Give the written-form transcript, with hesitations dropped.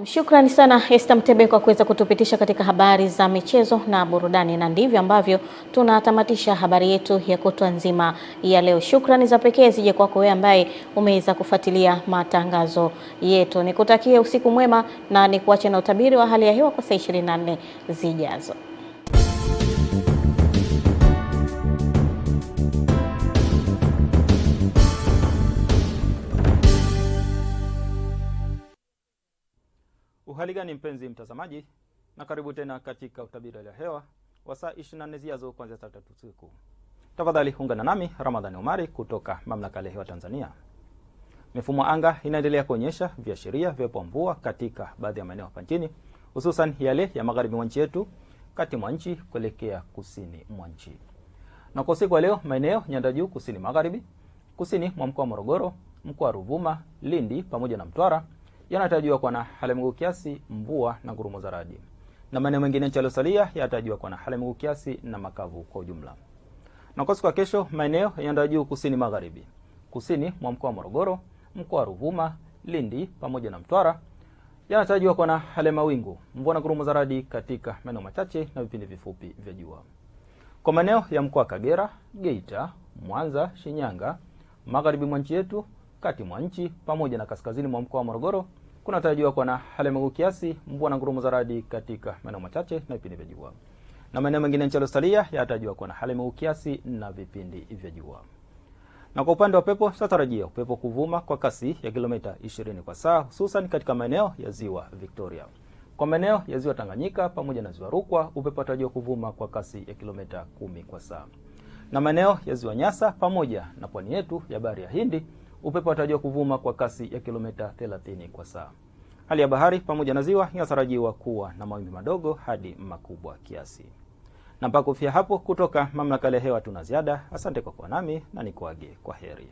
Shukrani sana Esther Mtebe kwa kuweza kutupitisha katika habari za michezo na burudani, na ndivyo ambavyo tunatamatisha habari yetu ya kutwa nzima ya leo. Shukrani za pekee zije kwako wewe ambaye umeweza kufuatilia matangazo yetu. Nikutakie usiku mwema na nikuache na utabiri wa hali ya hewa kwa saa 24 zijazo. Uhali gani mpenzi mtazamaji, na karibu tena katika utabiri wa hewa wa saa 24 zijazo kuanzia saa 3 usiku. Tafadhali ungana nami Ramadhani Omari kutoka Mamlaka ya Hewa Tanzania. Mifumo anga inaendelea kuonyesha viashiria vya mvua katika baadhi ya maeneo hapa nchini, hususan yale ya magharibi mwa nchi yetu, kati mwa nchi kuelekea kusini mwa nchi. Na kwa siku ya leo, maeneo nyanda juu kusini magharibi, kusini mwa mkoa wa Morogoro, mkoa wa Ruvuma, Lindi pamoja na Mtwara yanatarajiwa kuwa na hali ya mawingu kiasi, mvua na ngurumo za radi. Na maeneo mengine nchi yaliyosalia yanatarajiwa kuwa na hali ya mawingu kiasi na makavu kwa ujumla. Na kwa siku ya kesho, maeneo ya nyanda juu kusini magharibi, kusini mwa mkoa wa Morogoro, mkoa wa Ruvuma, Lindi pamoja na Mtwara yanatarajiwa kuwa na hali ya mawingu, mvua na ngurumo za radi katika maeneo machache na vipindi vifupi vya jua. Kwa maeneo ya mkoa wa Kagera, Geita, Mwanza, Shinyanga, magharibi mwa nchi yetu, kati mwa nchi pamoja na kaskazini mwa mkoa wa Morogoro kunatarajiwa kuwa na hali ya mawingu kiasi, mvua na ngurumo za radi katika maeneo machache na vipindi vya jua. Na maeneo mengine nchi yaliyosalia yanatarajiwa kuwa na hali ya mawingu kiasi na vipindi vya jua. Na kwa upande wa pepo, tunatarajia upepo kuvuma kwa kasi ya kilomita 20 kwa saa, hususan katika maeneo ya Ziwa Victoria. Kwa maeneo ya Ziwa Tanganyika pamoja na Ziwa Rukwa, upepo unatarajiwa kuvuma kwa kasi ya kilomita 10 kwa saa. Na maeneo ya Ziwa Nyasa pamoja na pwani yetu ya Bahari ya Hindi, upepo unatarajiwa kuvuma kwa kasi ya kilomita 30 kwa saa. Hali ya bahari pamoja na ziwa inatarajiwa kuwa na mawimbi madogo hadi makubwa kiasi. Na mpaka kufikia hapo, kutoka Mamlaka ya Hewa tuna ziada. Asante kwa kuwa nami na nikuage kwa heri.